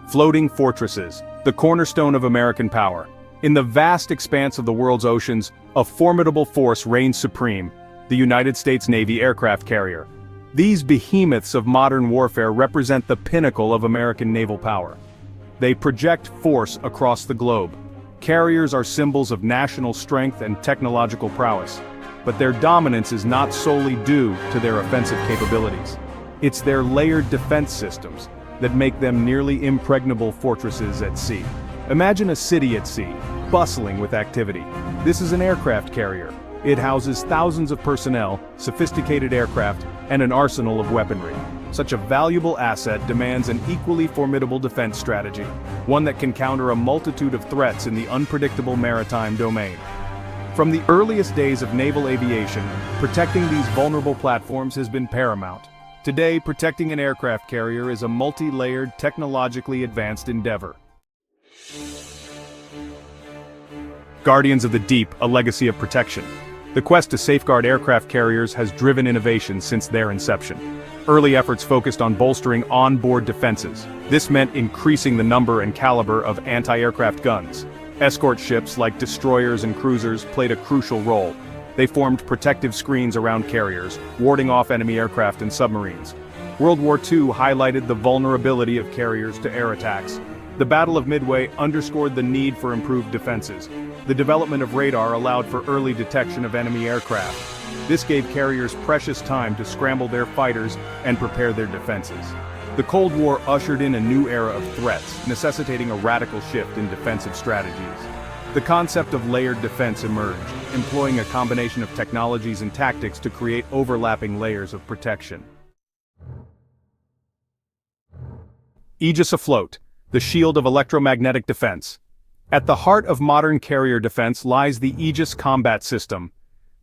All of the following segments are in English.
Floating fortresses, the cornerstone of American power. In the vast expanse of the world's oceans, a formidable force reigns supreme, the United States Navy aircraft carrier. These behemoths of modern warfare represent the pinnacle of American naval power. They project force across the globe. Carriers are symbols of national strength and technological prowess, but their dominance is not solely due to their offensive capabilities. It's their layered defense systems that make them nearly impregnable fortresses at sea. Imagine a city at sea, bustling with activity. This is an aircraft carrier. It houses thousands of personnel, sophisticated aircraft, and an arsenal of weaponry. Such a valuable asset demands an equally formidable defense strategy, one that can counter a multitude of threats in the unpredictable maritime domain. From the earliest days of naval aviation, protecting these vulnerable platforms has been paramount. Today, protecting an aircraft carrier is a multi-layered, technologically advanced endeavor. Guardians of the Deep, a legacy of protection. The quest to safeguard aircraft carriers has driven innovation since their inception. Early efforts focused on bolstering on-board defenses. This meant increasing the number and caliber of anti-aircraft guns. Escort ships like destroyers and cruisers played a crucial role. They formed protective screens around carriers, warding off enemy aircraft and submarines. World War II highlighted the vulnerability of carriers to air attacks. The Battle of Midway underscored the need for improved defenses. The development of radar allowed for early detection of enemy aircraft. This gave carriers precious time to scramble their fighters and prepare their defenses. The Cold War ushered in a new era of threats, necessitating a radical shift in defensive strategies. The concept of layered defense emerged, employing a combination of technologies and tactics to create overlapping layers of protection. Aegis afloat, the shield of electromagnetic defense. At the heart of modern carrier defense lies the Aegis Combat System.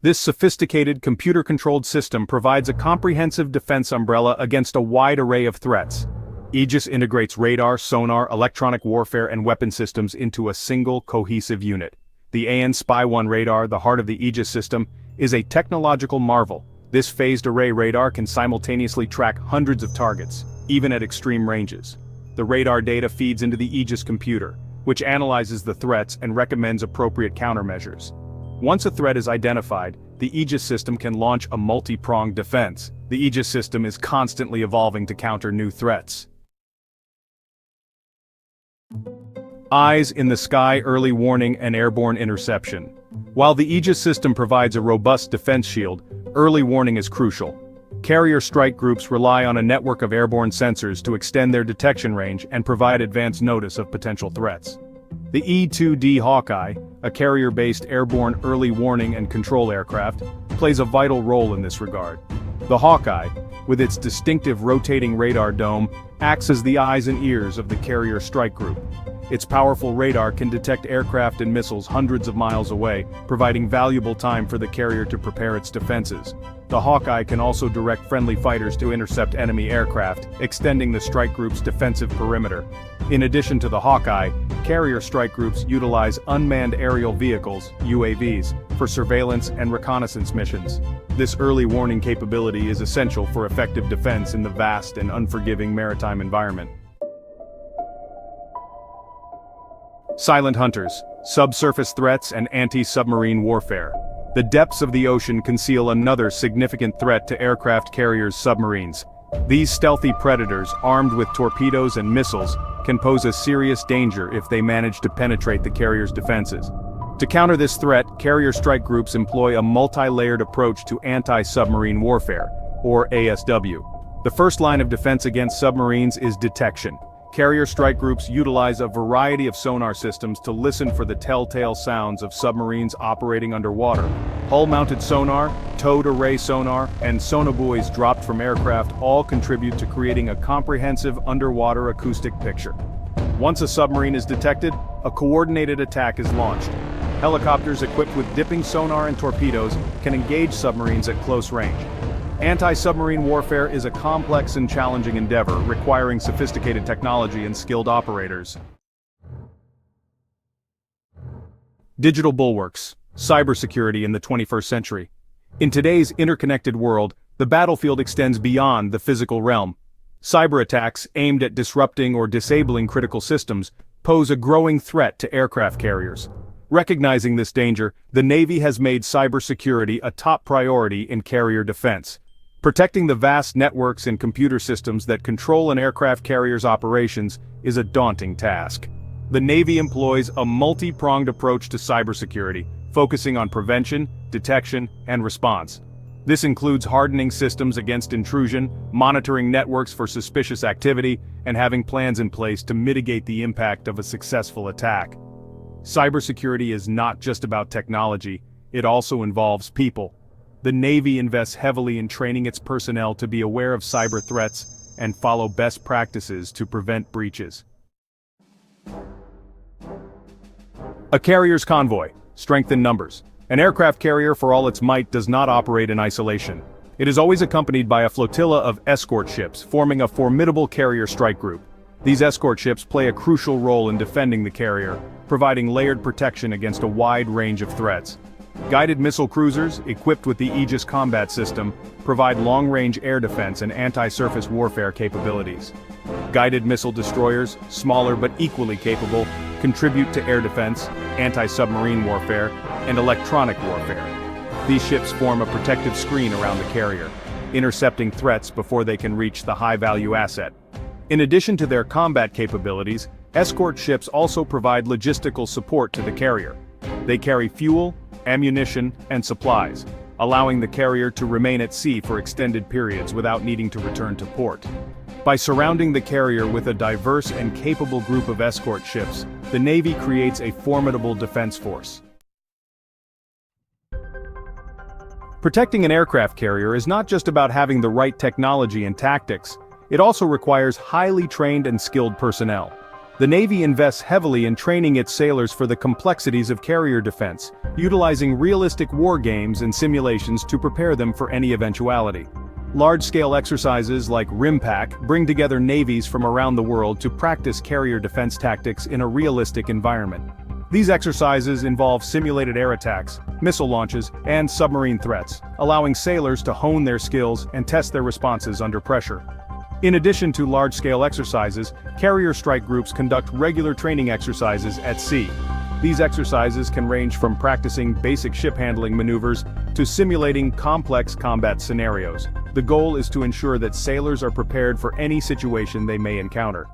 This sophisticated, computer-controlled system provides a comprehensive defense umbrella against a wide array of threats. Aegis integrates radar, sonar, electronic warfare, and weapon systems into a single, cohesive unit. The AN Spy-1 radar, the heart of the Aegis system, is a technological marvel. This phased array radar can simultaneously track hundreds of targets, even at extreme ranges. The radar data feeds into the Aegis computer, which analyzes the threats and recommends appropriate countermeasures. Once a threat is identified, the Aegis system can launch a multi-pronged defense. The Aegis system is constantly evolving to counter new threats. Eyes in the sky, early warning and airborne interception. While the Aegis system provides a robust defense shield, early warning is crucial. Carrier strike groups rely on a network of airborne sensors to extend their detection range and provide advance notice of potential threats. The E-2D Hawkeye, a carrier-based airborne early warning and control aircraft, plays a vital role in this regard. The Hawkeye, with its distinctive rotating radar dome, acts as the eyes and ears of the carrier strike group. Its powerful radar can detect aircraft and missiles hundreds of miles away, providing valuable time for the carrier to prepare its defenses. The Hawkeye can also direct friendly fighters to intercept enemy aircraft, extending the strike group's defensive perimeter. In addition to the Hawkeye, carrier strike groups utilize unmanned aerial vehicles, UAVs, for surveillance and reconnaissance missions. This early warning capability is essential for effective defense in the vast and unforgiving maritime environment. Silent hunters, subsurface threats and anti-submarine warfare. The depths of the ocean conceal another significant threat to aircraft carriers' submarines. These stealthy predators, armed with torpedoes and missiles, can pose a serious danger if they manage to penetrate the carrier's defenses. To counter this threat, carrier strike groups employ a multi-layered approach to anti-submarine warfare, or ASW. The first line of defense against submarines is detection. Carrier strike groups utilize a variety of sonar systems to listen for the telltale sounds of submarines operating underwater. Hull-mounted sonar, towed array sonar, and sonobuoys dropped from aircraft all contribute to creating a comprehensive underwater acoustic picture. Once a submarine is detected, a coordinated attack is launched. Helicopters equipped with dipping sonar and torpedoes can engage submarines at close range. Anti-submarine warfare is a complex and challenging endeavor, requiring sophisticated technology and skilled operators. Digital bulwarks, cybersecurity in the 21st century. In today's interconnected world, the battlefield extends beyond the physical realm. Cyber attacks aimed at disrupting or disabling critical systems pose a growing threat to aircraft carriers. Recognizing this danger, the Navy has made cybersecurity a top priority in carrier defense. Protecting the vast networks and computer systems that control an aircraft carrier's operations is a daunting task. The Navy employs a multi-pronged approach to cybersecurity, focusing on prevention, detection, and response. This includes hardening systems against intrusion, monitoring networks for suspicious activity, and having plans in place to mitigate the impact of a successful attack. Cybersecurity is not just about technology, it also involves people. The Navy invests heavily in training its personnel to be aware of cyber threats and follow best practices to prevent breaches. A carrier's convoy, strength in numbers. An aircraft carrier, for all its might, does not operate in isolation. It is always accompanied by a flotilla of escort ships, forming a formidable carrier strike group. These escort ships play a crucial role in defending the carrier, providing layered protection against a wide range of threats. Guided missile cruisers, equipped with the Aegis Combat System, provide long-range air defense and anti-surface warfare capabilities. Guided missile destroyers, smaller but equally capable, contribute to air defense, anti-submarine warfare, and electronic warfare. These ships form a protective screen around the carrier, intercepting threats before they can reach the high-value asset. In addition to their combat capabilities, escort ships also provide logistical support to the carrier. They carry fuel, ammunition, and supplies, allowing the carrier to remain at sea for extended periods without needing to return to port. By surrounding the carrier with a diverse and capable group of escort ships, the Navy creates a formidable defense force. Protecting an aircraft carrier is not just about having the right technology and tactics, it also requires highly trained and skilled personnel. The Navy invests heavily in training its sailors for the complexities of carrier defense, utilizing realistic war games and simulations to prepare them for any eventuality. Large-scale exercises like RIMPAC bring together navies from around the world to practice carrier defense tactics in a realistic environment. These exercises involve simulated air attacks, missile launches, and submarine threats, allowing sailors to hone their skills and test their responses under pressure. In addition to large-scale exercises, carrier strike groups conduct regular training exercises at sea. These exercises can range from practicing basic ship handling maneuvers to simulating complex combat scenarios. The goal is to ensure that sailors are prepared for any situation they may encounter.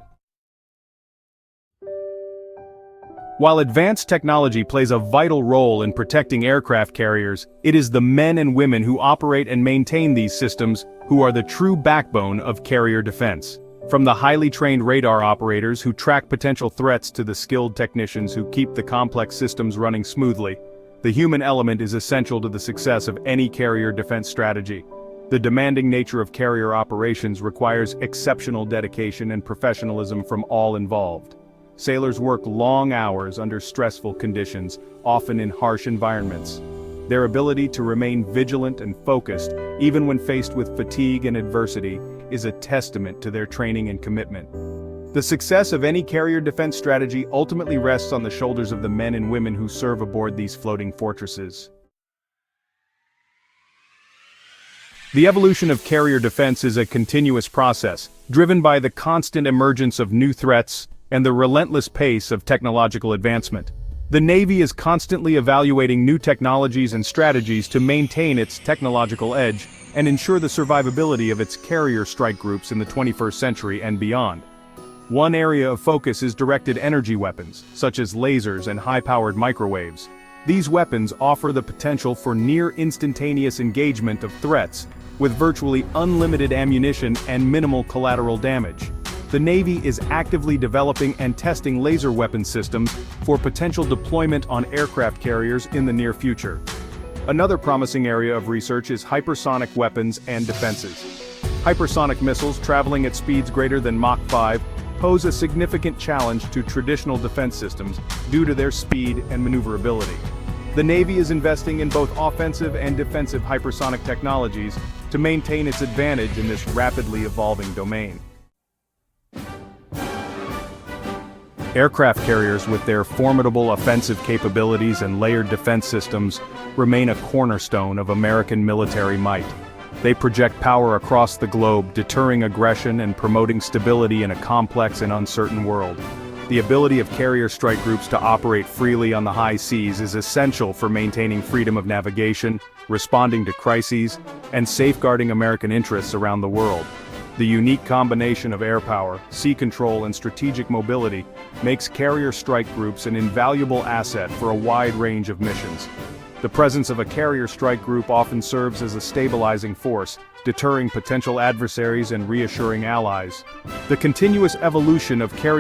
While advanced technology plays a vital role in protecting aircraft carriers, it is the men and women who operate and maintain these systems who are the true backbone of carrier defense. From the highly trained radar operators who track potential threats to the skilled technicians who keep the complex systems running smoothly, the human element is essential to the success of any carrier defense strategy. The demanding nature of carrier operations requires exceptional dedication and professionalism from all involved. Sailors work long hours under stressful conditions, often in harsh environments. Their ability to remain vigilant and focused, even when faced with fatigue and adversity, is a testament to their training and commitment. The success of any carrier defense strategy ultimately rests on the shoulders of the men and women who serve aboard these floating fortresses. The evolution of carrier defense is a continuous process, driven by the constant emergence of new threats and the relentless pace of technological advancement. The Navy is constantly evaluating new technologies and strategies to maintain its technological edge and ensure the survivability of its carrier strike groups in the 21st century and beyond. One area of focus is directed energy weapons, such as lasers and high-powered microwaves. These weapons offer the potential for near-instantaneous engagement of threats, with virtually unlimited ammunition and minimal collateral damage. The Navy is actively developing and testing laser weapon systems for potential deployment on aircraft carriers in the near future. Another promising area of research is hypersonic weapons and defenses. Hypersonic missiles traveling at speeds greater than Mach 5 pose a significant challenge to traditional defense systems due to their speed and maneuverability. The Navy is investing in both offensive and defensive hypersonic technologies to maintain its advantage in this rapidly evolving domain. Aircraft carriers with their formidable offensive capabilities and layered defense systems remain a cornerstone of American military might. They project power across the globe, deterring aggression and promoting stability in a complex and uncertain world. The ability of carrier strike groups to operate freely on the high seas is essential for maintaining freedom of navigation, responding to crises, and safeguarding American interests around the world. The unique combination of air power, sea control, and strategic mobility makes carrier strike groups an invaluable asset for a wide range of missions. The presence of a carrier strike group often serves as a stabilizing force, deterring potential adversaries and reassuring allies. The continuous evolution of carrier